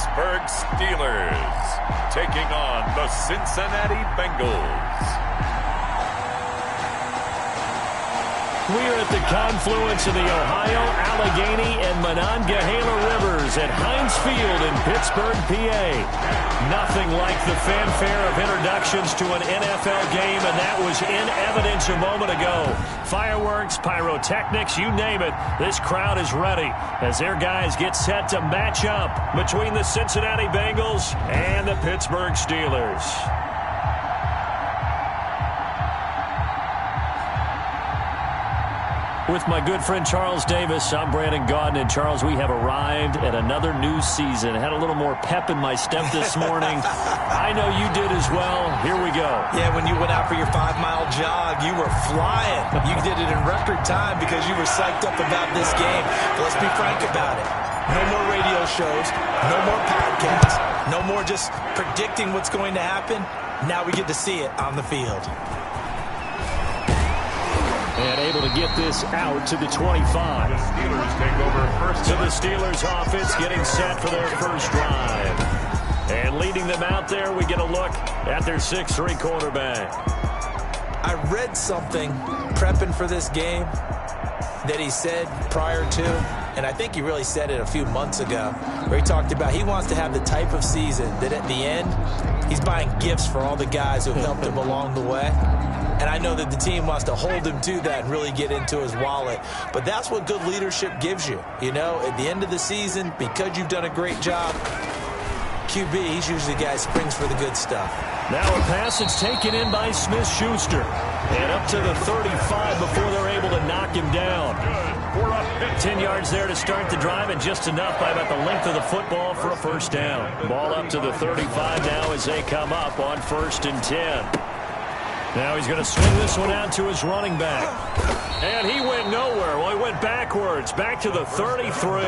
Pittsburgh Steelers taking on the Cincinnati Bengals. We're at the confluence of the Ohio, Allegheny, and Monongahela Rivers at Heinz Field in Pittsburgh, PA. Nothing like the fanfare of introductions to an NFL game, and that was in evidence a moment ago. Fireworks, pyrotechnics, you name it, this crowd is ready as their guys get set to match up between the Cincinnati Bengals and the Pittsburgh Steelers. With my good friend Charles Davis, I'm Brandon Gaudin. And Charles, we have arrived at another new season. I had a little more pep in my step this morning. I know you did as well. Here we go. Yeah, when you went out for your 5-mile jog, you were flying. You did it in record time because you were psyched up about this game. But let's be frank about it. No more radio shows, no more podcasts, no more just predicting what's going to happen. Now we get to see it on the field. And able to get this out to the 25. The Steelers take over first. To the Steelers offense getting set for their first drive. And leading them out there, we get a look at their 6'3" quarterback. I read something prepping for this game that he said prior to, and I think he really said it a few months ago, where he talked about he wants to have the type of season that at the end, he's buying gifts for all the guys who helped him along the way. And I know that the team wants to hold him to that and really get into his wallet. But that's what good leadership gives you. You know, at the end of the season, because you've done a great job, QB, he's usually the guy who springs for the good stuff. Now a pass that's taken in by Smith-Schuster. And up to the 35 before they're able to knock him down. 10 yards there to start the drive, and just enough by about the length of the football for a first down. Ball up to the 35 now as they come up on 1st and 10. Now he's going to swing this one out to his running back. And he went nowhere. Well, he went backwards, back to the 33.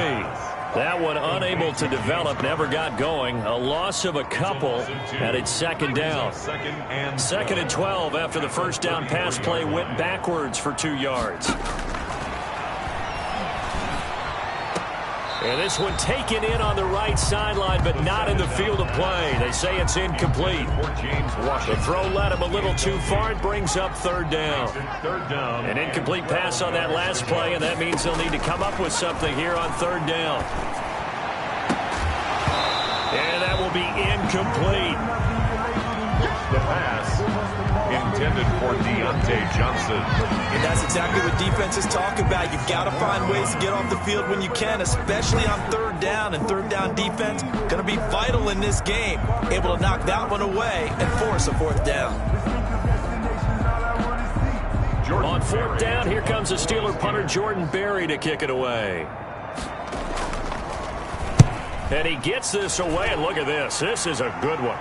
That one unable to develop, never got going. A loss of a couple, and it's second down. Second and 12 after the first down pass play went backwards for 2 yards. And this one taken in on the right sideline, but not in the field of play. They say it's incomplete. The throw led him a little too far. It brings up 3rd down. An incomplete pass on that last play, and that means they'll need to come up with something here on 3rd down. And that will be incomplete. The pass intended for Deontay Johnson. And that's exactly what defenses talk about. You've got to find ways to get off the field when you can, especially on 3rd down. And 3rd down defense going to be vital in this game. Able to knock that one away and force a 4th down. On 4th down, here comes the Steeler punter Jordan Berry to kick it away. And he gets this away, and look at this. This is a good one.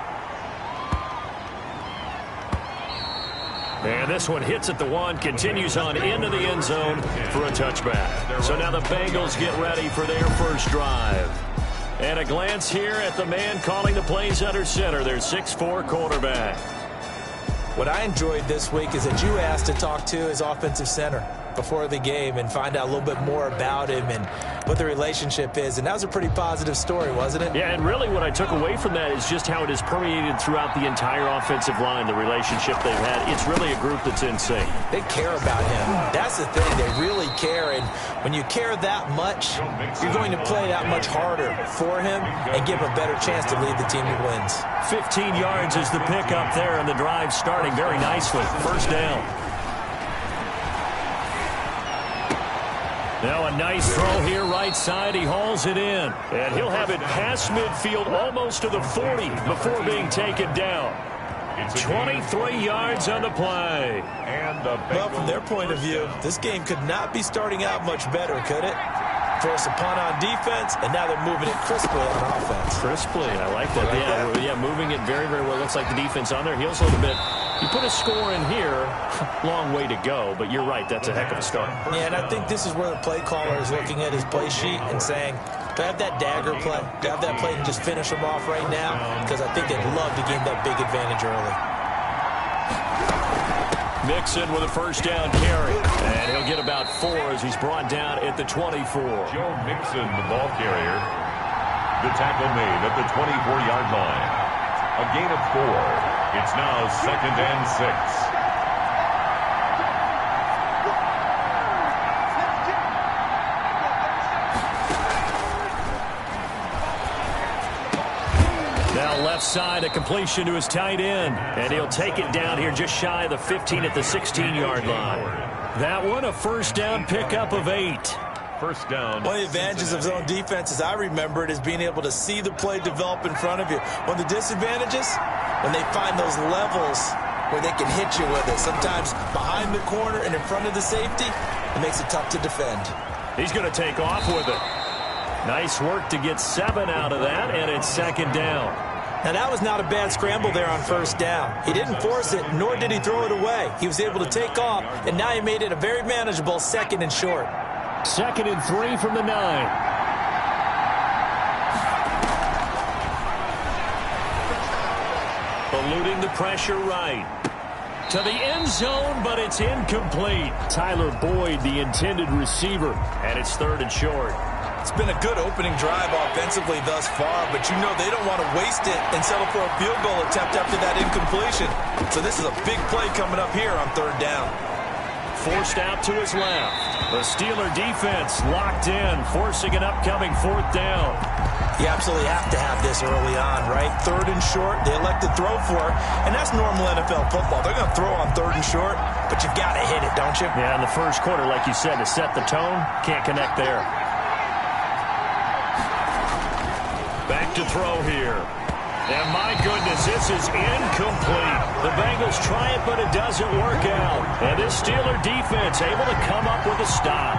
And this one hits at the 1, continues on into the end zone for a touchback. So now the Bengals get ready for their first drive. And a glance here at the man calling the plays under center, their 6'4" quarterback. What I enjoyed this week is that you asked to talk to his offensive center before the game and find out a little bit more about him and what the relationship is. And that was a pretty positive story, wasn't it? Yeah, and really what I took away from that is just how it is permeated throughout the entire offensive line, the relationship they've had. It's really a group that's in sync. They care about him. That's the thing. They really care. And when you care that much, you're going to play that much harder for him and give him a better chance to lead the team to wins. 15 yards is the pickup there, and the drive starting very nicely. First down. Now a nice throw here, right side. He hauls it in. And he'll have it past midfield almost to the 40 before being taken down. 23 yards on the play. Well, from their point of view, this game could not be starting out much better, could it? Force a punt on defense, and now they're moving it crisply on offense. Crisply, I like that. Yeah, moving it very, very well. Looks like the defense on their heels a little bit. You put a score in here, long way to go, but you're right, that's a heck of a start. Yeah, and I think this is where the play caller is looking at his play sheet and saying, do I have that dagger play? Do I have that play and just finish them off right now? Because I think they'd love to gain that big advantage early. Mixon with a first down carry. And he'll get about 4 as he's brought down at the 24. Joe Mixon, the ball carrier. The tackle made at the 24-yard line. A gain of 4. It's now 2nd and 6. Now left side, a completion to his tight end. And he'll take it down here just shy of the 15 at the 16-yard line. That one, a first down pickup of 8. First down. One of the advantages of zone defense, as I remember it, is being able to see the play develop in front of you. One of the disadvantages, when they find those levels where they can hit you with it. Sometimes behind the corner and in front of the safety, it makes it tough to defend. He's going to take off with it. Nice work to get 7 out of that, and it's 2nd down. Now, that was not a bad scramble there on first down. He didn't force it, nor did he throw it away. He was able to take off, and now he made it a very manageable 2nd and short. 2nd and 3 from the 9. Eluding the pressure right. To the end zone, but it's incomplete. Tyler Boyd, the intended receiver, and it's 3rd and short. It's been a good opening drive offensively thus far, but you know they don't want to waste it and settle for a field goal attempt after that incompletion. So this is a big play coming up here on 3rd down. Forced out to his left. The Steeler defense locked in, forcing an upcoming 4th down. You absolutely have to have this early on, right? 3rd and short, they elect to throw for it, and that's normal NFL football. They're going to throw on 3rd and short, but you've got to hit it, don't you? Yeah, in the first quarter, like you said, to set the tone, can't connect there. Back to throw here. And my goodness, this is incomplete. The Bengals try it, but it doesn't work out. And this Steeler defense able to come up with a stop.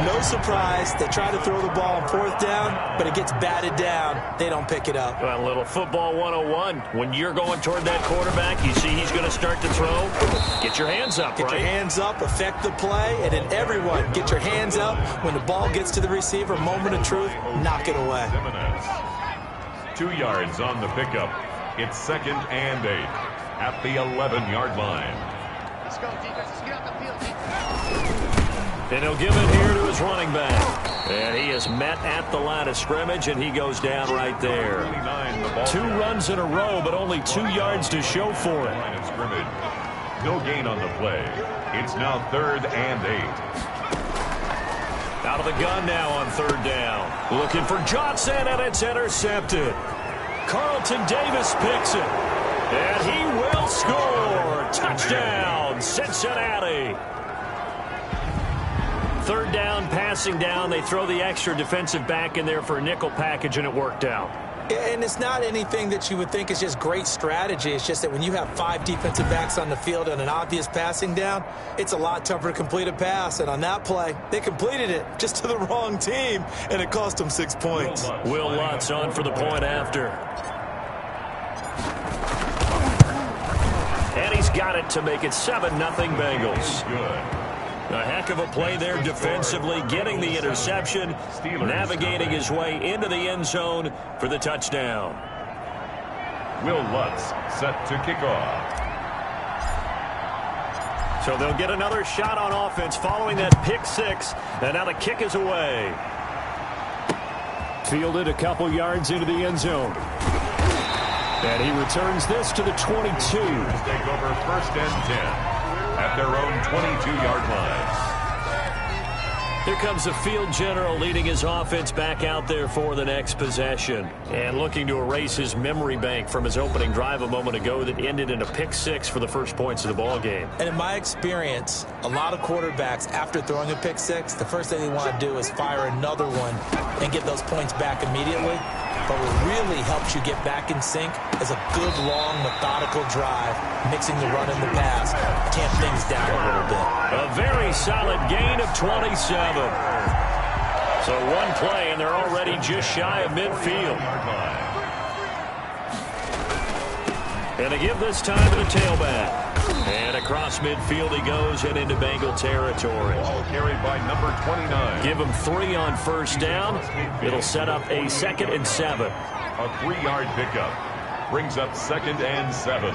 No surprise, they try to throw the ball on 4th down, but it gets batted down. They don't pick it up. Well, a little football 101. When you're going toward that quarterback, you see he's going to start to throw. Get your hands up, right? Get your hands up, affect the play, and then everyone get your hands up. When the ball gets to the receiver, moment of truth, knock it away. 2 yards on the pickup. It's 2nd and 8 at the 11-yard line. Let's go, defense. Let's get out the field. And he'll give it here to his running back. And he is met at the line of scrimmage, and he goes down right there. 2 runs in a row, but only 2 yards to show for it. Line of scrimmage. No gain on the play. It's now 3rd and 8. Out of the gun now on 3rd down. Looking for Johnson, and it's intercepted. Carlton Davis picks it. And he will score. Touchdown, Cincinnati. 3rd down, passing down. They throw the extra defensive back in there for a nickel package, and it worked out. And it's not anything that you would think is just great strategy. It's just that when you have 5 defensive backs on the field and an obvious passing down, it's a lot tougher to complete a pass. And on that play, they completed it just to the wrong team, and it cost them 6 points. Will Lutz on for the point after. And he's got it to make it 7-0 Bengals. Good. A heck of a play there defensively, getting the interception, navigating his way into the end zone for the touchdown. Will Lutz set to kick off. So they'll get another shot on offense following that pick 6, and now the kick is away. Fielded a couple yards into the end zone. And he returns this to the 22. Take over 1st and 10. At their own 22-yard line. Here comes the field general leading his offense back out there for the next possession. And looking to erase his memory bank from his opening drive a moment ago that ended in a pick 6 for the first points of the ball game. And in my experience, a lot of quarterbacks, after throwing a pick 6, the first thing they want to do is fire another one and get those points back immediately. But what really helps you get back in sync is a good, long, methodical drive, mixing the run and the pass, tamp things down a little bit. A very solid gain of 27. So one play, and they're already just shy of midfield. And they give this time to the tailback. And across midfield he goes and into Bengal territory. Ball carried by number 29. Give him 3 on first down. It'll set up a 2nd and 7. A 3-yard pickup. Brings up 2nd and 7.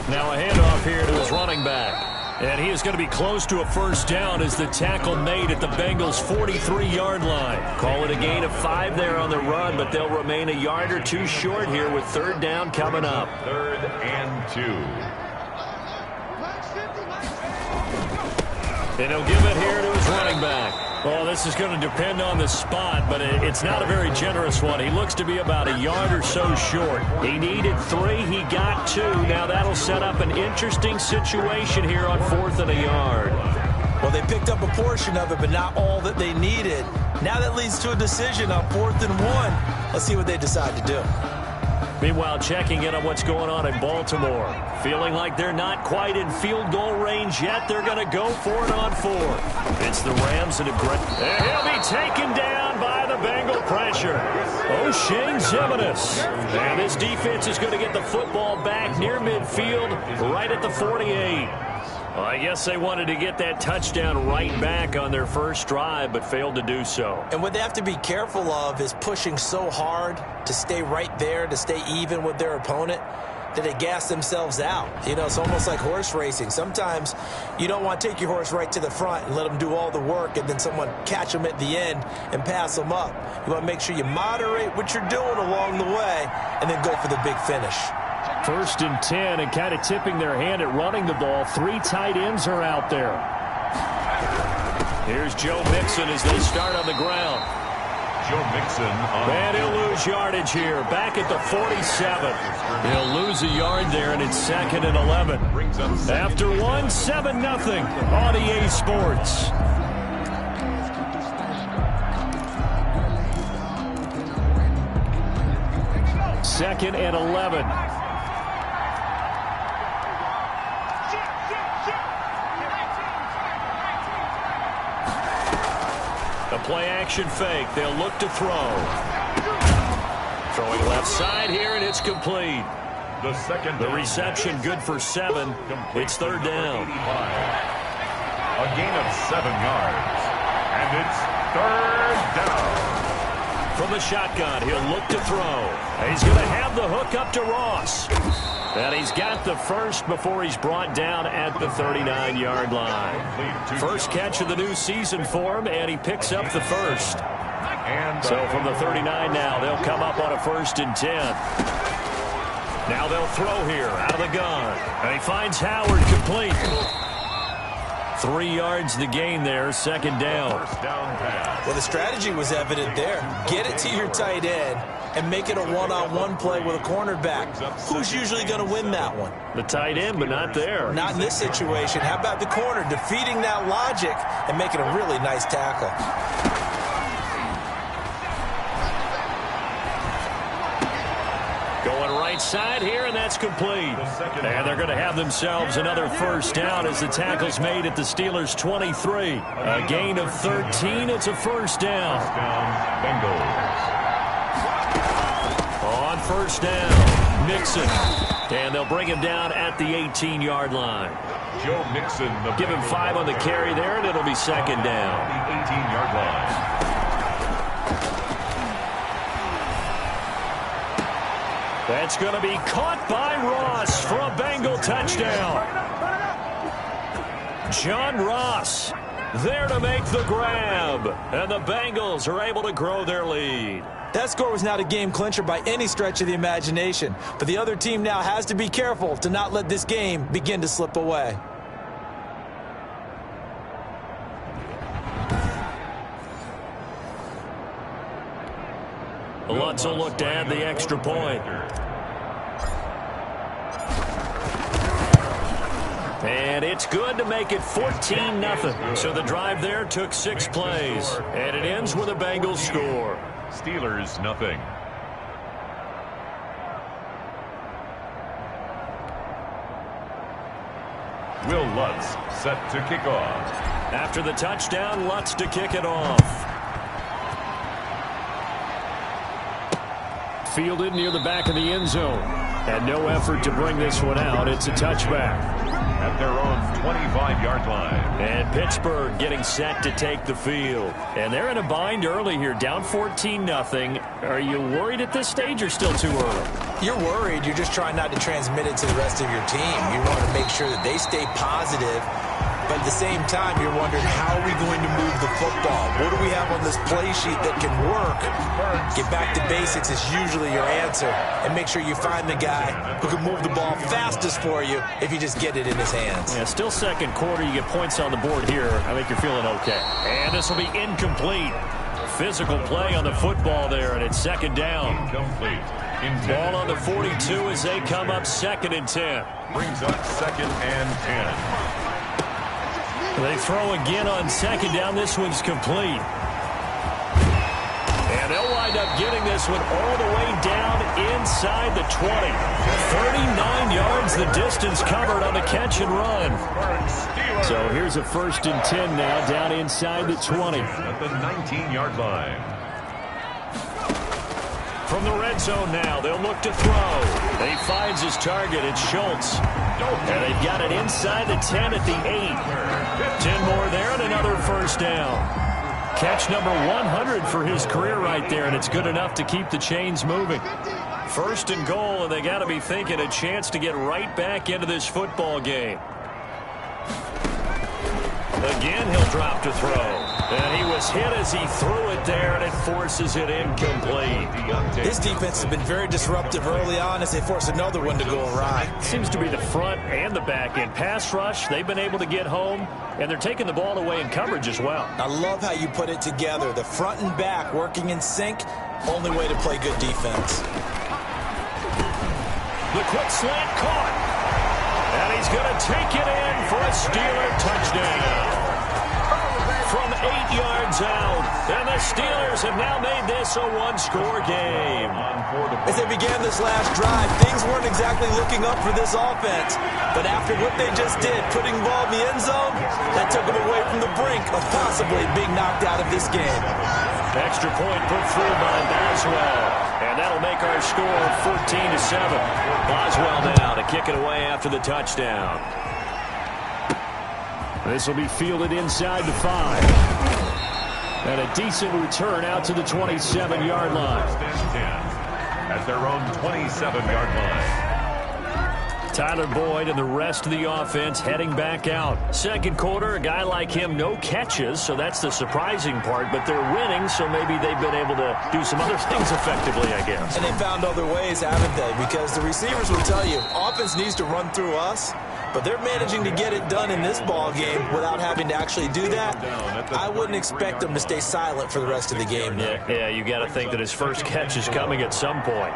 Now a handoff here to his running back. And he is going to be close to a first down as the tackle made at the Bengals' 43-yard line. Call it a gain of 5 there on the run, but they'll remain a yard or two short here with third down coming up. 3rd and 2. And he'll give it here to his running back. Well, this is going to depend on the spot, but it's not a very generous one. He looks to be about a yard or so short. He needed 3. He got 2. Now that'll set up an interesting situation here on 4th and a yard. Well, they picked up a portion of it, but not all that they needed. Now that leads to a decision on 4th and 1. Let's see what they decide to do. Meanwhile, checking in on what's going on in Baltimore. Feeling like they're not quite in field goal range yet. They're going to go for it on 4th. It's the Rams that have... And he'll be taken down by the Bengal pressure. O'Shane Ximines. And this defense is going to get the football back near midfield, right at the 48. Well, I guess they wanted to get that touchdown right back on their first drive, but failed to do so. And what they have to be careful of is pushing so hard to stay right there, to stay even with their opponent, that they gas themselves out. You know, it's almost like horse racing. Sometimes you don't want to take your horse right to the front and let them do all the work and then someone catch them at the end and pass them up. You want to make sure you moderate what you're doing along the way and then go for the big finish. 1st and 10, and kind of tipping their hand at running the ball. 3 tight ends are out there. Here's Joe Mixon as they start on the ground. Joe Mixon on... And he'll lose yardage here, back at the 47. He'll lose a yard there, and it's 2nd and 11. After 1, 7-0 on EA Sports. Second and 11. A play-action fake. They'll look to throw. Throwing left side here, and it's complete. The reception good for 7. It's 3rd down. A gain of 7 yards. And it's 3rd down. From the shotgun, he'll look to throw. He's going to have the hook up to Ross. And he's got the first before he's brought down at the 39-yard line. First catch of the new season for him, and he picks up the first. So from the 39 now, they'll come up on a 1st and 10. Now they'll throw here out of the gun. And he finds Howard complete. 3 yards the gain there, 2nd down. Well, the strategy was evident there. Get it to your tight end and make it a one-on-one play with a cornerback. Who's usually going to win that one? The tight end, but not there. Not in this situation. How about the corner defeating that logic and making a really nice tackle? Going right side here, and that's complete. And they're going to have themselves another first down as the tackle's made at the Steelers' 23. A gain of 13. It's a first down. Bengals. On first down, Mixon. And they'll bring him down at the 18-yard line. Joe Mixon. Give him 5 on the carry there, and it'll be 2nd down. The 18-yard line. That's going to be caught by Ross for a Bengal touchdown. John Ross there to make the grab. And the Bengals are able to grow their lead. That score was not a game clincher by any stretch of the imagination. But the other team now has to be careful to not let this game begin to slip away. Lutz will look to add the extra point. And it's good to make it 14-0. So the drive there took 6 plays. And it ends with a Bengals score. Steelers, nothing. Will Lutz set to kick off. After the touchdown, Lutz to kick it off. Fielded near the back of the end zone. And no effort to bring this one out. It's a touchback. At their own 25-yard line. And Pittsburgh getting set to take the field. And they're in a bind early here, down 14-0. Are you worried at this stage or still too early? You're worried. You're just trying not to transmit it to the rest of your team. You want to make sure that they stay positive. But at the same time, you're wondering, how are we going to move the football? What do we have on this play sheet that can work? Get back to basics is usually your answer. And make sure you find the guy who can move the ball fastest for you if you just get it in his hands. Yeah, still second quarter. You get points on the board here. I think you're feeling okay. And this will be incomplete. Physical play on the football there, and it's second down. Incomplete. Ball on the 42 as they come up 2nd and 10. Brings up 2nd and 10. They throw again on 2nd down. This one's complete. And they'll wind up getting this one all the way down inside the 20. 39 yards the distance covered on the catch and run. So here's a 1st and 10 now, down inside the 20. At the 19-yard line. From the red zone now, they'll look to throw. He finds his target. It's Schultz. And they've got it inside the 10 at the 8. 10 more there and another 1st down. Catch number 100 for his career right there, and it's good enough to keep the chains moving. 1st and goal, and they got to be thinking a chance to get right back into this football game. Again, he'll drop to throw. And he was hit as he threw it there, and it forces it incomplete. This defense has been very disruptive early on as they force another one to go awry. Seems to be the front and the back end. Pass rush, they've been able to get home, and they're taking the ball away in coverage as well. I love how you put it together. The front and back working in sync, only way to play good defense. The quick slant caught. And he's going to take it in for a Steeler touchdown. From 8 yards out, and the Steelers have now made this a one-score game. As they began this last drive, things weren't exactly looking up for this offense. But after what they just did, putting the ball in the end zone, that took them away from the brink of possibly being knocked out of this game. Extra point put through by Boswell. And that'll make our score 14-7. Boswell now to kick it away after the touchdown. This will be fielded inside the 5. And a decent return out to the 27-yard line. At their own 27-yard line. Tyler Boyd and the rest of the offense heading back out. 2nd quarter, a guy like him, no catches, so that's the surprising part. But they're winning, so maybe they've been able to do some other things effectively, I guess. And they found other ways, haven't they? Because the receivers will tell you, offense needs to run through us. But they're managing to get it done in this ball game without having to actually do that. I wouldn't expect them to stay silent for the rest of the game. Yeah, you got to think that his first catch is coming at some point.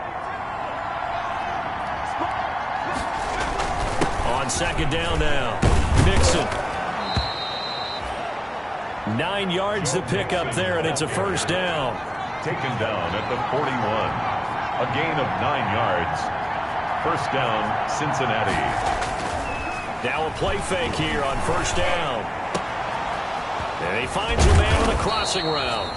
On 2nd down now, Mixon. 9 yards to pick up there, and it's a 1st down. Taken down at the 41. A gain of 9 yards. 1st down, Cincinnati. Now a play fake here on 1st down. And he finds a man on the crossing route.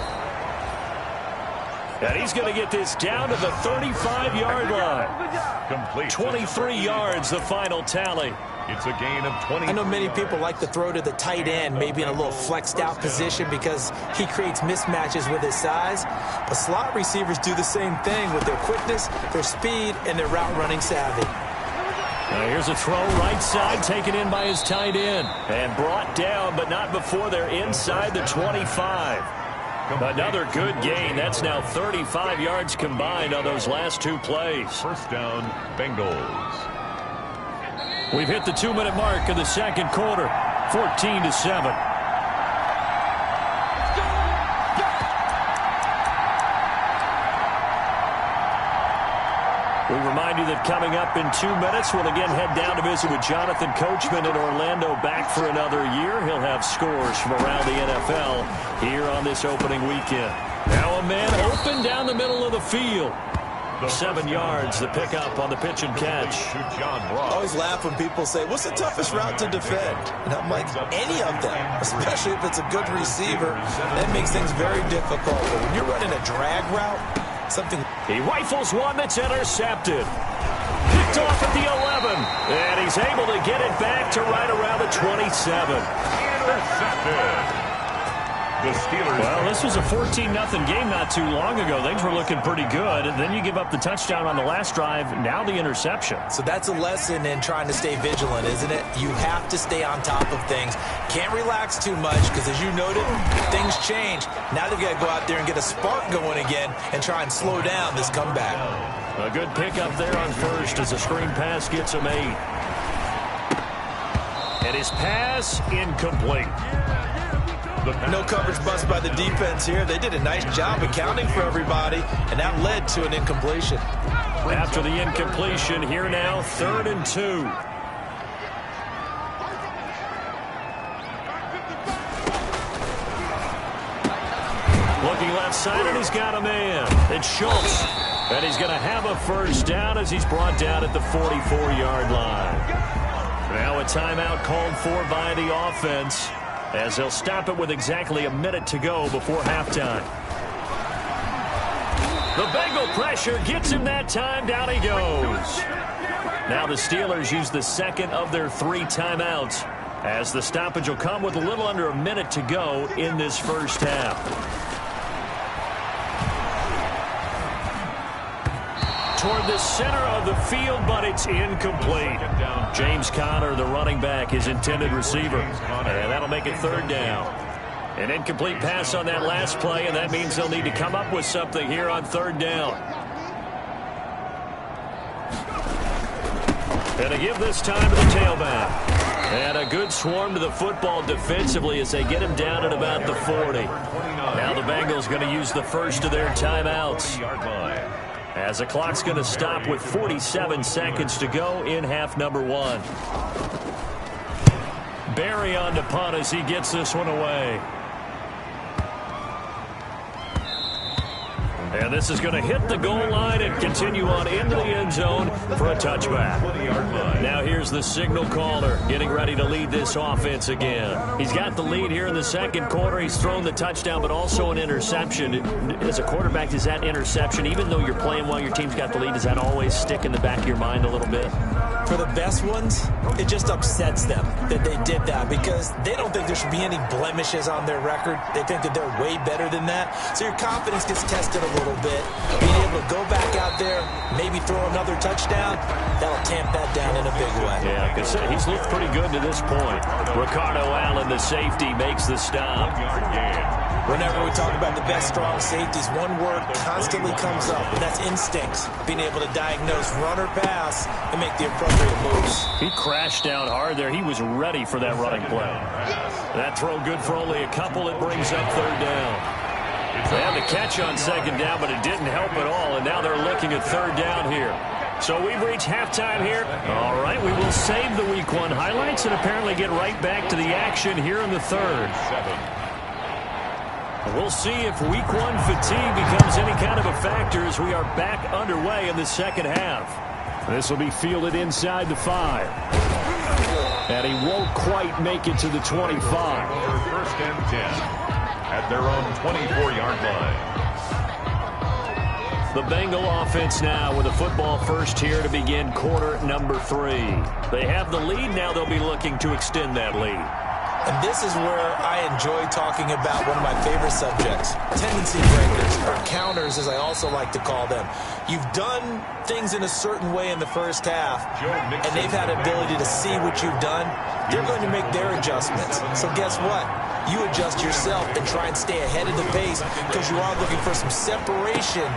And he's going to get this down to the 35-yard line. Complete. 23 yards, the final tally. It's a gain of 20. I know many people like to throw to the tight end, maybe in a little flexed out position because he creates mismatches with his size. But slot receivers do the same thing with their quickness, their speed, and their route running savvy. Now here's a throw right side, taken in by his tight end. And brought down, but not before they're inside the 25. Another good gain. That's now 35 yards combined on those last 2 plays. 1st down, Bengals. We've hit the 2-minute mark of the 2nd quarter, 14-7. We remind you that coming up in 2 minutes, we'll again head down to visit with Jonathan Coachman in Orlando, back for another year. He'll have scores from around the NFL here on this opening weekend. Now a man open down the middle of the field. 7 yards, the pickup on the pitch and catch. I always laugh when people say, what's the toughest route to defend? And I'm like, any of them, especially if it's a good receiver. That makes things very difficult. But when you're running a drag route, something... He rifles one that's intercepted. Picked off at the 11. And he he's able to get it back to right around the 27. Intercepted. The Steelers. Well, this was a 14-0 game not too long ago. Things were looking pretty good. And then you give up the touchdown on the last drive. Now the interception. So that's a lesson in trying to stay vigilant, isn't it? You have to stay on top of things. Can't relax too much because, as you noted, things change. Now they've got to go out there and get a spark going again and try and slow down this comeback. A good pickup there on first as a screen pass gets him 8. And his pass incomplete. No coverage bust by the defense here. They did a nice job accounting for everybody, and that led to an incompletion. After the incompletion, here now, 3rd and 2. Looking left side, and he's got a man. It's Schultz. And he's going to have a first down as he's brought down at the 44-yard line. Now a timeout called for by the offense, as they'll stop it with exactly a minute to go before halftime. The Bengal pressure gets him that time. Down he goes. Now the Steelers use the second of their 3 timeouts, as the stoppage will come with a little under a minute to go in this first half. Toward the center of the field, but it's incomplete. James Conner, the running back, his intended receiver. And that'll make it 3rd down. An incomplete pass on that last play, and that means they'll need to come up with something here on 3rd down. And to give this time to the tailback. And a good swarm to the football defensively as they get him down at about the 40. Now the Bengals going to use the first of their timeouts, as the clock's going to stop with 47 seconds to go in half number 1. Barry on to punt as he gets this one away. And this is going to hit the goal line and continue on into the end zone for a touchback. Now here's the signal caller getting ready to lead this offense again. He's got the lead here in the second quarter. He's thrown the touchdown, but also an interception. As a quarterback, does that interception, even though you're playing while your team's got the lead, does that always stick in the back of your mind a little bit? For the best ones, it just upsets them that they did that because they don't think there should be any blemishes on their record. They think that they're way better than that. So your confidence gets tested a little bit. Being able to go back out there, maybe throw another touchdown, that'll tamp that down in a big way. Yeah, like I said, he's looked pretty good to this point. Ricardo Allen, the safety, makes the stop. Whenever we talk about the best strong safeties, one word constantly comes up, and that's instinct. Being able to diagnose run or pass and make the appropriate moves. He crashed down hard there. He was ready for that running play. That throw good for only a couple. It brings up 3rd down. They had the catch on 2nd down, but it didn't help at all, and now they're looking at 3rd down here. So we've reached halftime here. All right, we will save the Week 1 highlights and apparently get right back to the action here in the 3rd. We'll see if Week 1 fatigue becomes any kind of a factor as we are back underway in the second half. This will be fielded inside the 5. And he won't quite make it to the 25. 1st and 10 at their own 24-yard line. The Bengal offense now with a football first here to begin quarter number 3. They have the lead. Now they'll be looking to extend that lead. And this is where I enjoy talking about one of my favorite subjects, tendency breakers, or counters as I also like to call them. You've done things in a certain way in the first half, and they've had ability to see what you've done. They're going to make their adjustments. So guess what? You adjust yourself and try and stay ahead of the pace because you are looking for some separation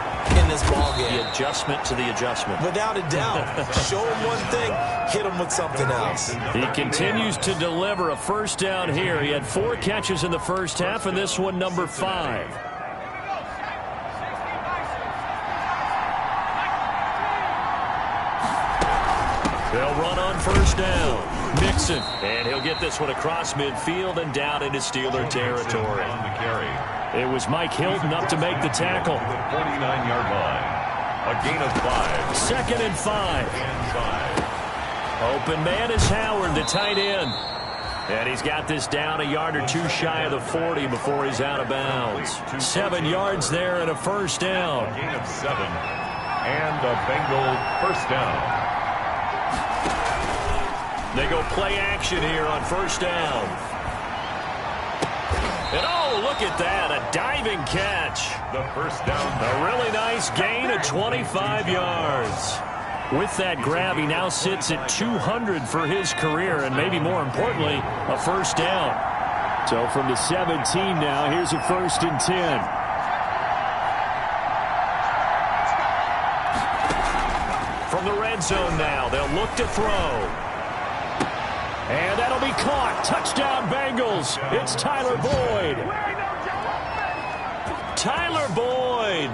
in this ballgame. The adjustment to the adjustment. Without a doubt. Show them one thing, hit them with something else. He continues to deliver a first down here. He had 4 catches in the first half, and this one number 5. They'll run on first down. Mixon, and he'll get this one across midfield and down into Steeler territory. On the carry. It was Mike Hilton up to make the tackle. 49-yard line. A gain of 5. 2nd and 5. Open man is Howard, the tight end. And he's got this down a yard or 2 shy of the 40 before he's out of bounds. 7 yards there and a first down. A gain of 7. And a Bengal first down. They go play action here on first down. And oh, look at that, a diving catch. The first down. A really nice gain of 25 yards. With that grab, he now sits at 200 for his career, and maybe more importantly, a first down. So from the 17 now, here's a 1st and 10. From the red zone now, they'll look to throw. And that'll be caught. Touchdown, Bengals. It's Tyler Boyd. Tyler Boyd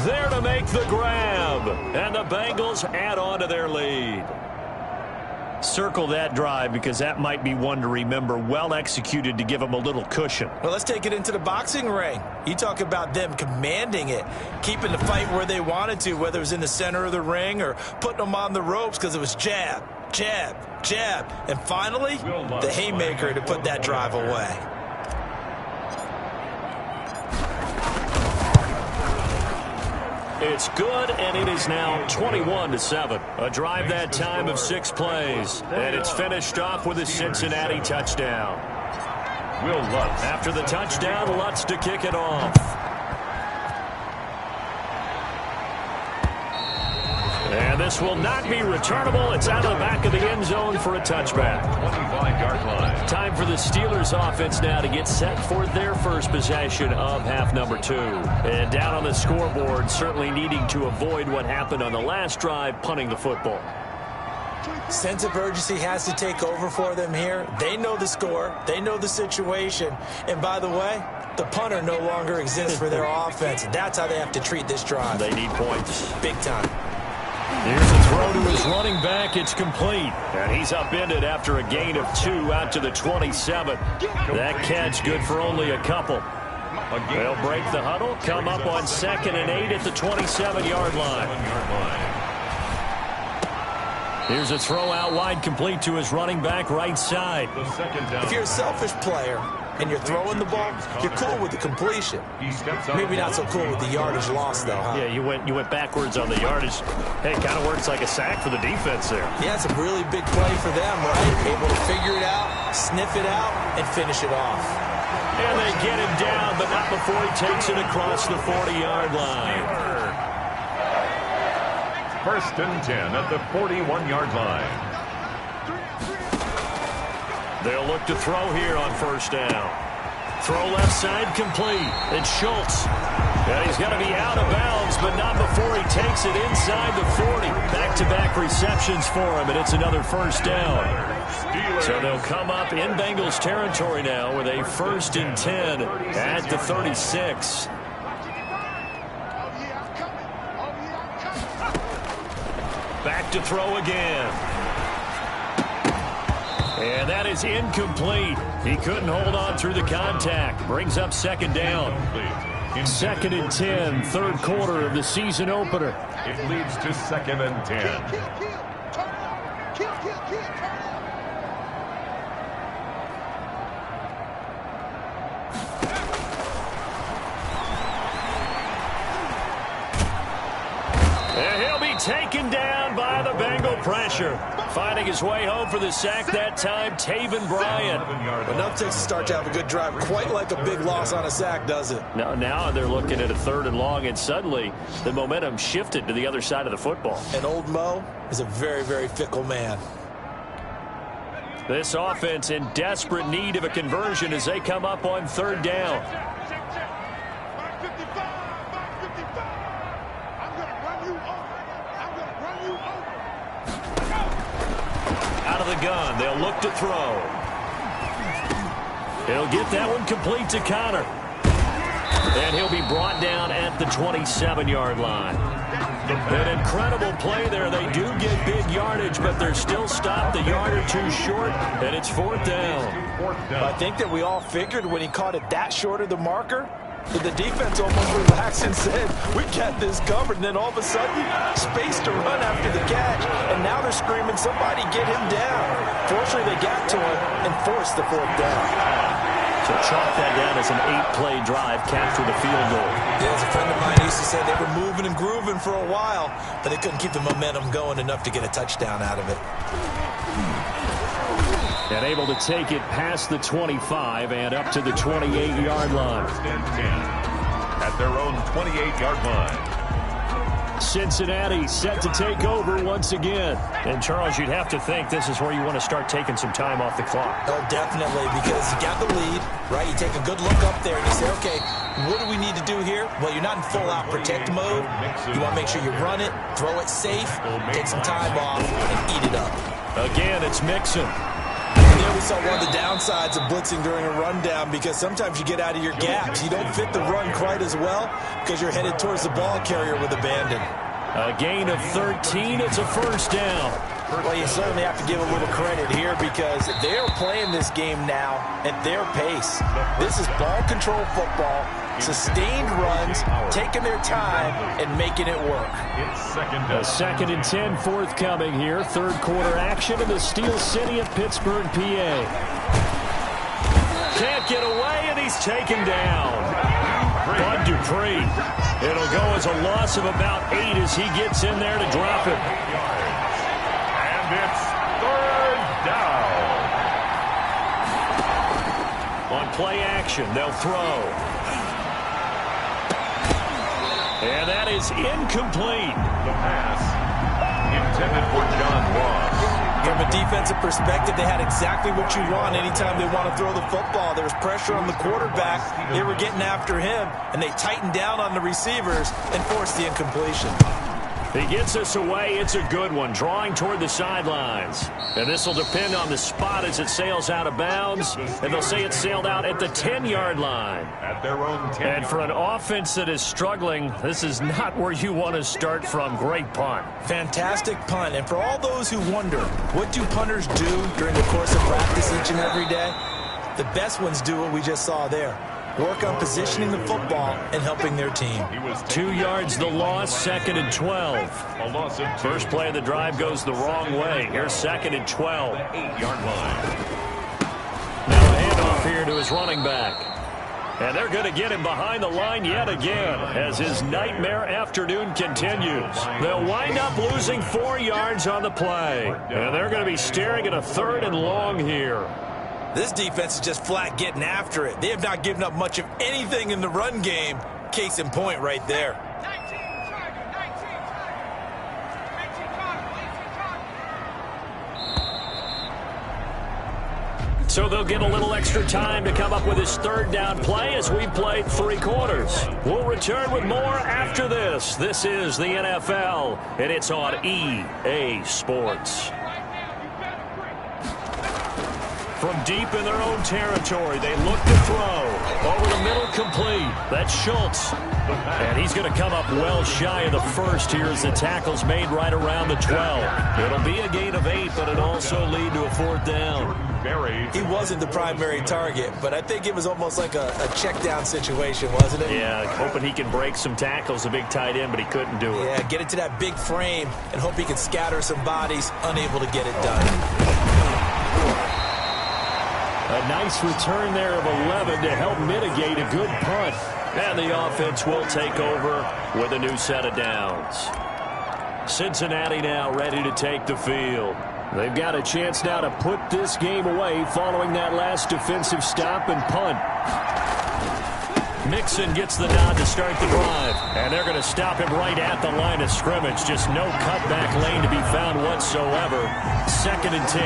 there to make the grab. And the Bengals add on to their lead. Circle that drive because that might be one to remember. Well executed to give them a little cushion. Well, let's take it into the boxing ring. You talk about them commanding it, keeping the fight where they wanted to, whether it was in the center of the ring or putting them on the ropes because it was jab, jab, jab. And finally, the haymaker to put that drive away. It's good, and it is now 21-7. A drive that time of 6 plays. And it's finished off with a Cincinnati touchdown. Will Lutz. After the touchdown, Lutz to kick it off. And this will not be returnable. It's out of the back of the end zone for a touchback. 25-yard line. Time for the Steelers offense now to get set for their first possession of half number 2. And down on the scoreboard, certainly needing to avoid what happened on the last drive, punting the football. Sense of urgency has to take over for them here. They know the score. They know the situation. And by the way, the punter no longer exists for their offense. That's how they have to treat this drive. They need points. Big time. Here's a throw to his running back. It's complete. And he's upended after a gain of 2 out to the 27. That catch good for only a couple. They'll break the huddle, come up on 2nd and 8 at the 27-yard line. Here's a throw out wide, complete to his running back right side. If you're a selfish player and you're throwing the ball, you're cool with the completion. Maybe not so cool with the yardage loss, though, huh? Yeah, you went backwards on the yardage. Hey, it kind of works like a sack for the defense there. Yeah, it's a really big play for them, right? Able to figure it out, sniff it out, and finish it off. And they get him down, but not before he takes it across the 40-yard line. 1st and 10 at the 41-yard line. They'll look to throw here on 1st down. Throw left side complete. It's Schultz. And he's going to be out of bounds, but not before he takes it inside the 40. Back-to-back receptions for him, and it's another 1st down. So they'll come up in Bengals territory now with a 1st and 10 at the 36. Back to throw again. And that is incomplete. He couldn't hold on through the contact. Brings up 2nd down. 2nd and 10, 3rd quarter of the season opener. It leads to 2nd and 10. And he'll be taken down by the Bengal pressure. Finding his way home for the sack that time, Taven Bryant. Enough takes to start to have a good drive. Quite like a big loss on a sack, does it? Now they're looking at a 3rd and long, and suddenly the momentum shifted to the other side of the football. And old Mo is a very, very fickle man. This offense in desperate need of a conversion as they come up on 3rd down. Out of the gun, they'll look to throw. He'll get that one complete to Connor. And he'll be brought down at the 27-yard line. An incredible play there. They do get big yardage, but they're still stopped a yard or 2 short, and it's 4th down. I think that we all figured when he caught it that short of the marker, that the defense almost relaxed and said, we got this covered. And then all of a sudden, space to run after the catch. And now they're screaming, somebody get him down. Fortunately, they got to him and forced the 4th down. So chalk that down as an 8-play drive, capture the field goal. Yeah, as a friend of mine used to say, they were moving and grooving for a while, but they couldn't keep the momentum going enough to get a touchdown out of it. And able to take it past the 25 and up to the 28-yard line. At their own 28-yard line. Cincinnati set to take over once again. And, Charles, you'd have to think this is where you want to start taking some time off the clock. Oh, definitely, because you got the lead, right? You take a good look up there and you say, okay, what do we need to do here? Well, you're not in full-out protect mode. You want to make sure you run it, throw it safe, take some time off, and eat it up. Again, it's Mixon. There we saw one of the downsides of blitzing during a rundown, because sometimes you get out of your gaps. You don't fit the run quite as well because you're headed towards the ball carrier with abandon. A gain of 13. It's a first down. Well, you certainly have to give a little credit here because they're playing this game now at their pace. This is ball control football, sustained runs, taking their time, and making it work. A second and 10 forthcoming here. Third quarter action in the Steel City of Pittsburgh, PA. Can't get away, and he's taken down. Bud Dupree. It'll go as a loss of about 8 as he gets in there to drop it. And it's third down. On play action, they'll throw. And that is incomplete. The pass intended for John Ross. From a defensive perspective, they had exactly what you want anytime they want to throw the football. There was pressure on the quarterback. They were getting after him, and they tightened down on the receivers and forced the incompletion. He gets us away. It's a good one, drawing toward the sidelines. And this will depend on the spot as it sails out of bounds. And they'll say it sailed out at the 10-yard line. At their own 10. And for an offense that is struggling, this is not where you want to start from. Great punt. Fantastic punt. And for all those who wonder, what do punters do during the course of practice each and every day? The best ones do what we just saw there. Work on positioning the football and helping their team. 2 yards the loss, second and 12. A loss of 2. First play of the drive goes the wrong way. Here's second and 12. 8-yard line. Now a handoff here to his running back. And they're going to get him behind the line yet again as his nightmare afternoon continues. They'll wind up losing 4 yards on the play. And they're going to be staring at a third and long here. This defense is just flat getting after it. They have not given up much of anything in the run game. Case in point right there. So they'll get a little extra time to come up with his third down play as we played 3 quarters. We'll return with more after this. This is the NFL, and it's on EA Sports. From deep in their own territory, they look to throw. Over the middle, complete. That's Schultz. And he's going to come up well shy of the first here as the tackle's made right around the 12. It'll be a gain of 8, but it'll also lead to a fourth down. He wasn't the primary target, but I think it was almost like a check down situation, wasn't it? Yeah, hoping he can break some tackles, a big tight end, but he couldn't do it. Yeah, get it to that big frame and hope he can scatter some bodies, unable to get it done. A nice return there of 11 to help mitigate a good punt. And the offense will take over with a new set of downs. Cincinnati now ready to take the field. They've got a chance now to put this game away following that last defensive stop and punt. Mixon gets the nod to start the drive. And they're going to stop him right at the line of scrimmage. Just no cutback lane to be found whatsoever. Second and 10.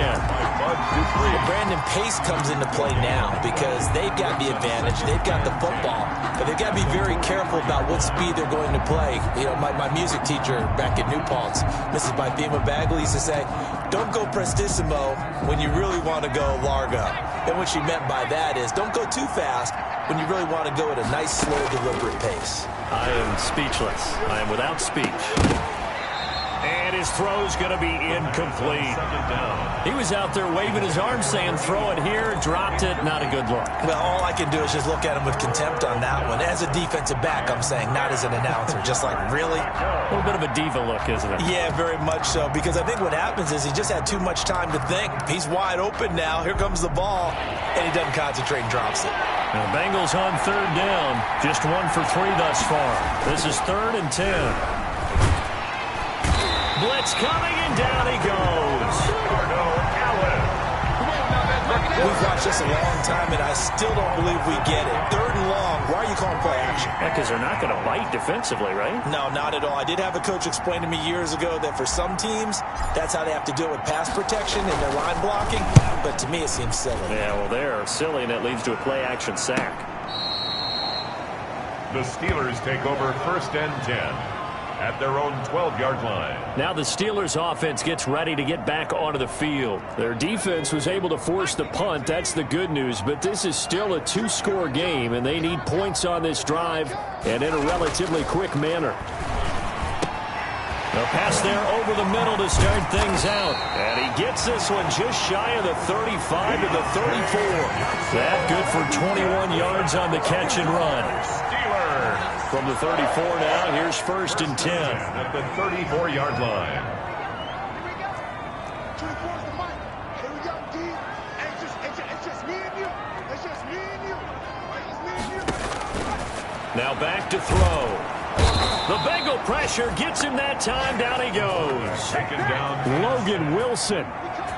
Brandon, pace comes into play now because they've got the advantage. They've got the football. But they've got to be very careful about what speed they're going to play. You know, my music teacher back at New Paltz, Mrs. Spitfiya Bagley, used to say, don't go prestissimo when you really want to go largo. And what she meant by that is don't go too fast when you really want to go at a nice, slow, deliberate pace. I am speechless. I am without speech. And his throw's going to be incomplete. He was out there waving his arms saying, throw it here, dropped it, not a good look. Well, all I can do is just look at him with contempt on that one. As a defensive back, I'm saying, not as an announcer. Just like, really? A little bit of a diva look, isn't it? Yeah, very much so. Because I think what happens is he just had too much time to think. He's wide open now. Here comes the ball. And he doesn't concentrate and drops it. The Bengals on third down. Just 1 for 3 thus far. This is 3rd and 10. Blitz coming, and down he goes. We've watched this a long time, and I still don't believe we get it. 3rd and long. Why are you calling play action? Yeah, because they're not going to bite defensively, right? No, not at all. I did have a coach explain to me years ago that for some teams, that's how they have to do it with pass protection and their line blocking. But to me, it seems silly. Yeah, well, they're silly, and that leads to a play action sack. The Steelers take over 1st and 10 at their own 12-yard line. Now the Steelers offense gets ready to get back onto the field. Their defense was able to force the punt. That's the good news. But this is still a 2-score game, and they need points on this drive and in a relatively quick manner. A pass there over the middle to start things out. And he gets this one just shy of the 35 to the 34. That good for 21 yards on the catch and run. Steelers. From the 34 now, here's 1st and 10. At the 34-yard line. Here we go, D. It's just me and you. It's just me and you. It's me and you. Now back to throw. The Bengal pressure gets him that time. Down he goes. Taken down. Logan Wilson.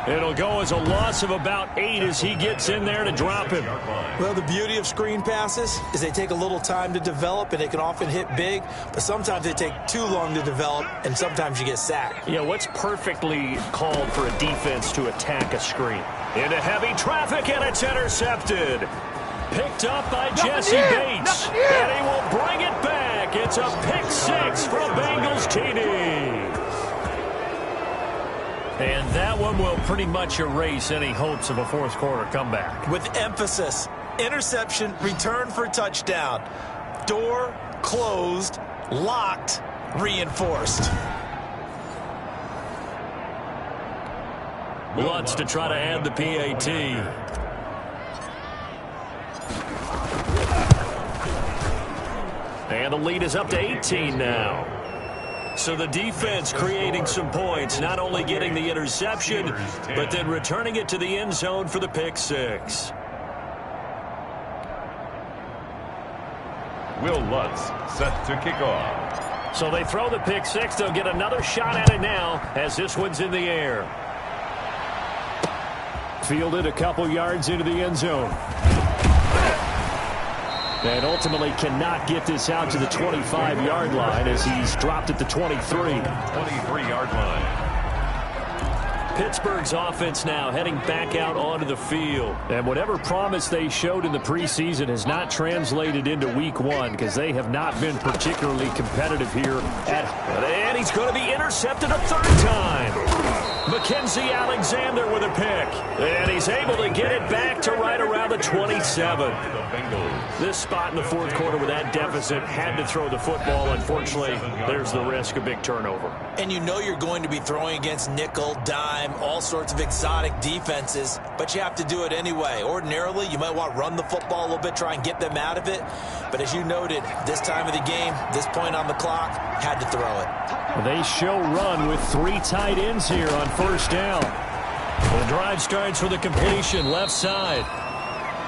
It'll go as a loss of about 8 as he gets in there to drop him. Well, the beauty of screen passes is they take a little time to develop, and they can often hit big, but sometimes they take too long to develop, and sometimes you get sacked. Yeah, what's perfectly called for a defense to attack a screen? Into heavy traffic, and it's intercepted. Picked up by Jesse Bates, and he will bring it back. It's a pick 6 for a Bengals TD. And that one will pretty much erase any hopes of a 4th quarter comeback. With emphasis, interception, return for touchdown. Door closed, locked, reinforced. Lutz to try to add the PAT. And the lead is up to 18 now. So the defense creating some points, not only getting the interception, but then returning it to the end zone for the pick 6. Will Lutz set to kick off. So they throw the pick 6. They'll get another shot at it now as this one's in the air. Fielded a couple yards into the end zone. And ultimately cannot get this out to the 25-yard line as he's dropped at the 23. 23-yard line. Pittsburgh's offense now heading back out onto the field. And whatever promise they showed in the preseason has not translated into week 1 because they have not been particularly competitive here. And he's going to be intercepted a 3rd time. Mackenzie Alexander with a pick. And he's able to get it back to right around the 27. This spot in the 4th quarter with that deficit had to throw the football. Unfortunately, there's the risk of big turnover. And you know you're going to be throwing against nickel, dime, all sorts of exotic defenses, but you have to do it anyway. Ordinarily, you might want to run the football a little bit, try and get them out of it. But as you noted, this time of the game, this point on the clock, had to throw it. They show run with 3 tight ends here on 1st down. The drive starts with a completion left side.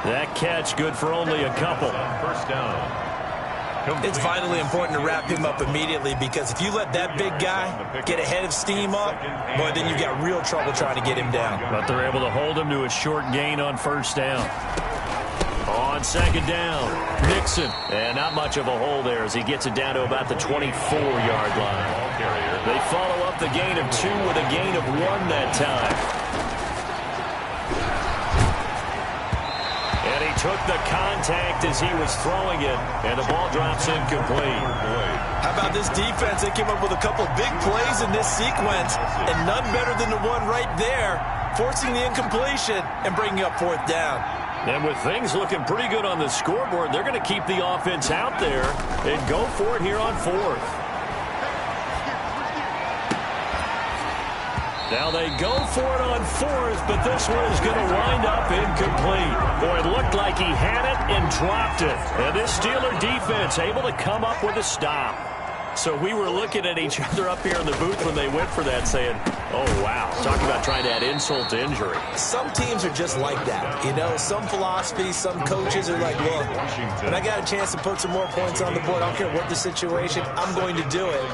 That catch good for only a couple. 1st down. It's vitally important to wrap him up immediately because if you let that big guy get a head of steam up, boy, then you've got real trouble trying to get him down. But they're able to hold him to a short gain on 1st down. On 2nd down, Nixon. And not much of a hole there as he gets it down to about the 24-yard line. They follow up the gain of 2 with a gain of 1 that time. And he took the contact as he was throwing it, and the ball drops incomplete. How about this defense? They came up with a couple big plays in this sequence, and none better than the one right there, forcing the incompletion and bringing up 4th down. And with things looking pretty good on the scoreboard, they're going to keep the offense out there and go for it here on 4th. Now they go for it on 4th, but this one is going to wind up incomplete. Boy, it looked like he had it and dropped it. And this Steeler defense able to come up with a stop. So we were looking at each other up here in the booth when they went for that saying, oh, wow, talking about trying to add insult to injury. Some teams are just like that. You know, some philosophies, some coaches are like, look, when I got a chance to put some more points on the board, I don't care what the situation, I'm going to do it.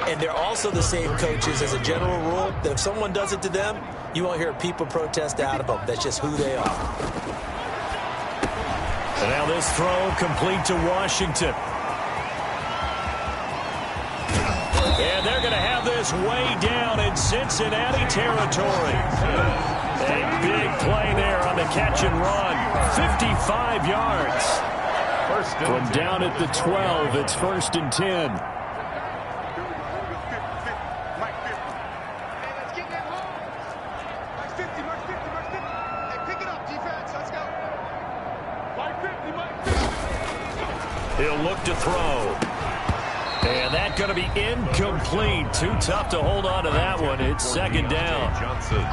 And they're also the same coaches as a general rule that if someone does it to them, you won't hear people protest out of them. That's just who they are. And now this throw complete to Washington. And they're going to have this way down in Cincinnati territory. A big play there on the catch and run. 55 yards. From down at the 12, it's 1st and 10. He'll look to throw. And that's going to be incomplete. Too tough to hold on to that one. It's 2nd down. Johnson,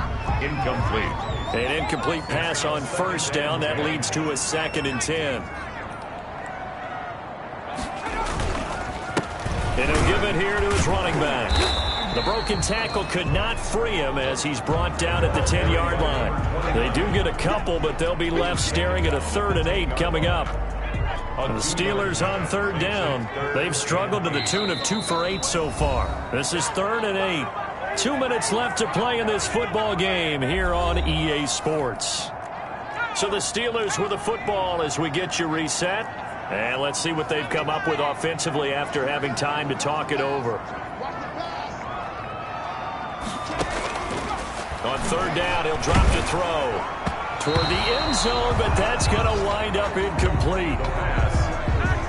incomplete. An incomplete pass on 1st down. That leads to a 2nd and 10. And he'll give it here to his running back. The broken tackle could not free him as he's brought down at the 10-yard line. They do get a couple, but they'll be left staring at a 3rd and 8 coming up. The Steelers on 3rd down. They've struggled to the tune of 2 for 8 so far. This is 3rd and 8. 2 minutes left to play in this football game here on EA Sports. So the Steelers with the football as we get you reset. And let's see what they've come up with offensively after having time to talk it over. On 3rd down, he'll drop to throw toward the end zone, but that's going to wind up incomplete.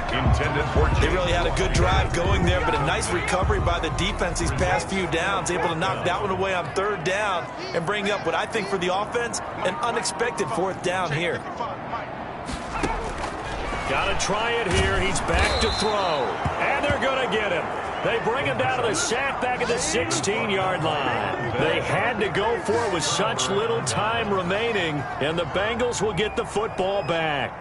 Intended for They really had a good drive going there, but a nice recovery by the defense these past few downs, able to knock that one away on 3rd down and bring up what I think for the offense, an unexpected 4th down here. Got to try it here. He's back to throw, and they're going to get him. They bring him down to the sack back at the 16-yard line. They had to go for it with such little time remaining, and the Bengals will get the football back.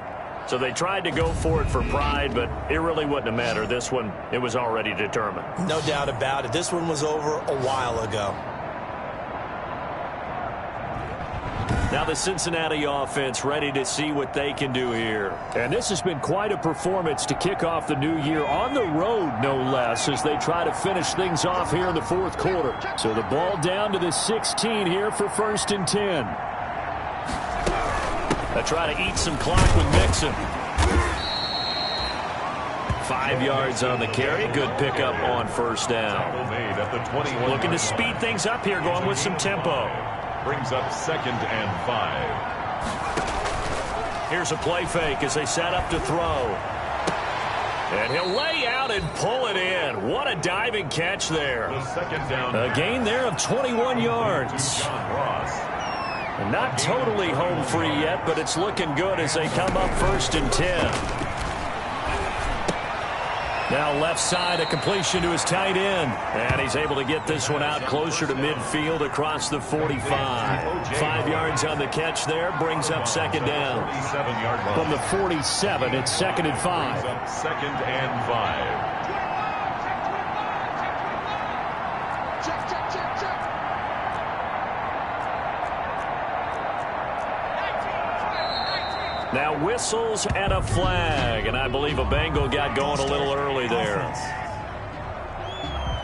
So they tried to go for it for pride, but it really wouldn't have mattered. This one, it was already determined. No doubt about it. This one was over a while ago. Now the Cincinnati offense ready to see what they can do here. And this has been quite a performance to kick off the new year on the road, no less, as they try to finish things off here in the 4th quarter. So the ball down to the 16 here for 1st and 10. They try to eat some clock with Mixon. 5 yards on the carry. Good pickup on 1st down. Looking to speed things up here, going with some tempo. Brings up 2nd and 5. Here's a play fake as they set up to throw. And he'll lay out and pull it in. What a diving catch there. The 2nd down. A gain there of 21 yards. And not totally home free yet, but it's looking good as they come up 1st and 10. Now left side, a completion to his tight end. And he's able to get this one out closer to midfield across the 45. 5 yards on the catch there, brings up 2nd down. From the 47, it's 2nd and 5. 2nd and 5. Now whistles and a flag, and I believe a Bengal got going a little early there.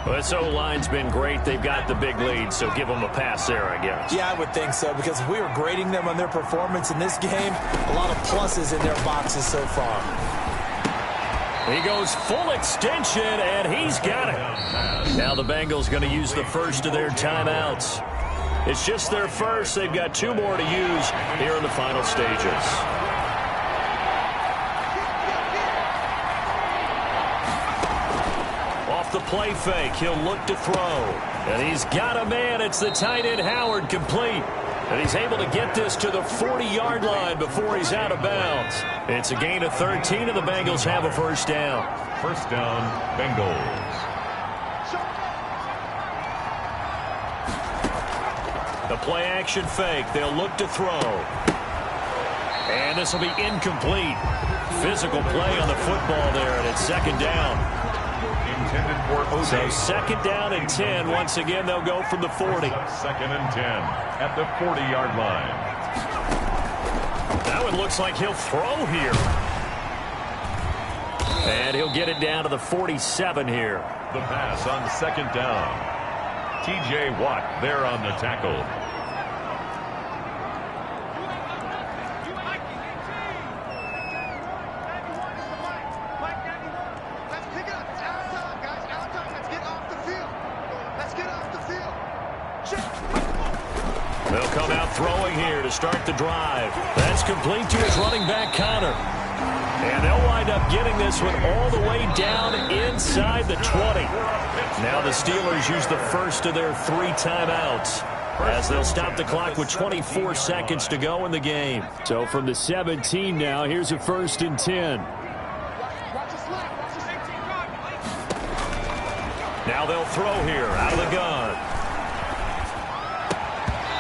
Well, this O-line's been great. They've got the big lead, so give them a pass there, I guess. Yeah, I would think so, because if we were grading them on their performance in this game, a lot of pluses in their boxes so far. He goes full extension, and he's got it. Now the Bengals going to use the first of their timeouts. It's just their first. They've got 2 more to use here in the final stages. The play fake, he'll look to throw, and he's got a man. It's the tight end Howard, complete, and he's able to get this to the 40-yard line before he's out of bounds. It's a gain of 13, and the Bengals have a 1st down. 1st down, Bengals. The play action fake, they'll look to throw, and this will be incomplete. Physical play on the football there, and it's 2nd down. Intended for OJ. So second down and 10. Once again, they'll go from the 40. Second and 10 at the 40-yard line. Now it looks like he'll throw here. And he'll get it down to the 47 here. The pass on second down. T.J. Watt there on the tackle. They'll come out throwing here to start the drive. That's complete to his running back, Connor. And they'll wind up getting this one all the way down inside the 20. Now the Steelers use the first of their 3 timeouts as they'll stop the clock with 24 seconds to go in the game. So from the 17 now, here's a 1st and 10. Now they'll throw here out of the gun.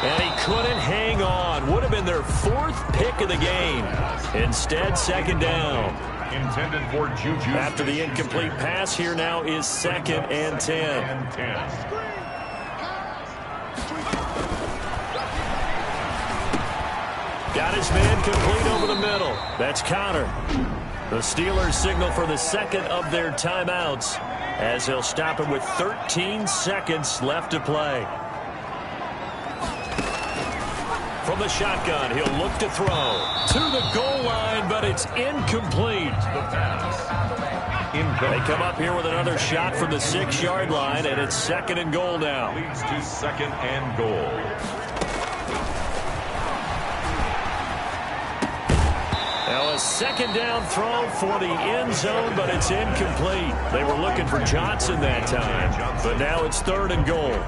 And he couldn't hang on. Would have been their 4th pick of the game. Instead, second down. Intended for Juju. After the incomplete pass, here now is 2nd and 10. Got his man complete over the middle. That's Connor. The Steelers signal for the 2nd of their timeouts as they'll stop him with 13 seconds left to play. From the shotgun, he'll look to throw to the goal line, but it's incomplete. The pass. They come up here with another shot from the 6-yard line, and it's 2nd and goal now. Leads to 2nd and goal. Now a 2nd down throw for the end zone, but it's incomplete. They were looking for Johnson that time, but now it's 3rd and goal.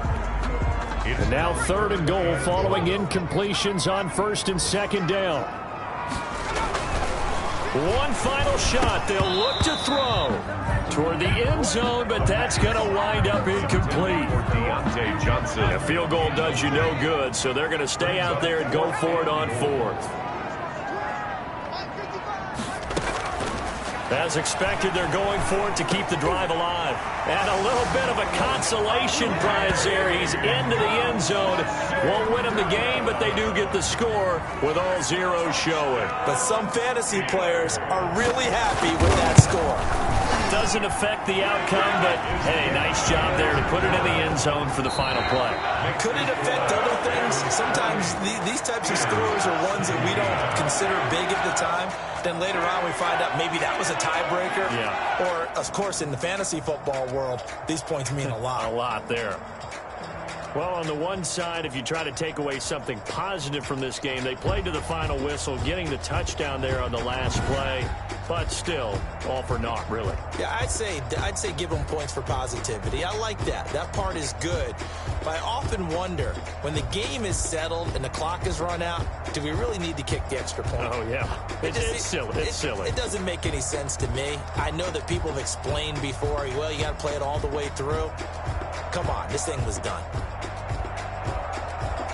And now 3rd and goal following incompletions on 1st and 2nd down. One final shot. They'll look to throw toward the end zone, but that's going to wind up incomplete. Deontay Johnson. A field goal does you no good, so they're going to stay out there and go for it on 4th. As expected, they're going for it to keep the drive alive. And a little bit of a consolation prize there. He's into the end zone. Won't win them the game, but they do get the score with all zeros showing. But some fantasy players are really happy with that score. Doesn't affect the outcome, but, hey, nice job there to put it in the end zone for the final play. Could it affect other things? Sometimes these types of scores are ones that we don't consider big at the time. Then later on we find out maybe that was a tiebreaker. Yeah. Or, of course, in the fantasy football world, these points mean a lot. A lot there. Well, on the one side, if you try to take away something positive from this game, they played to the final whistle, getting the touchdown there on the last play. But still, all for naught, really. Yeah, I'd say give them points for positivity. I like that. That part is good. But I often wonder, when the game is settled and the clock is run out, do we really need to kick the extra point? Oh, yeah. It's silly. It's silly. It doesn't make any sense to me. I know that people have explained before, well, you got to play it all the way through. Come on, this thing was done.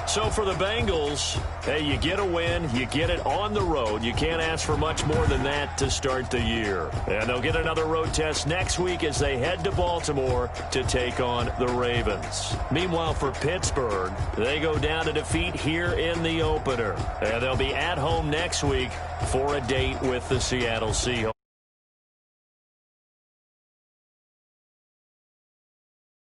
So for the Bengals, hey, you get a win, you get it on the road. You can't ask for much more than that to start the year. And they'll get another road test next week as they head to Baltimore to take on the Ravens. Meanwhile, for Pittsburgh, they go down to defeat here in the opener. And they'll be at home next week for a date with the Seattle Seahawks.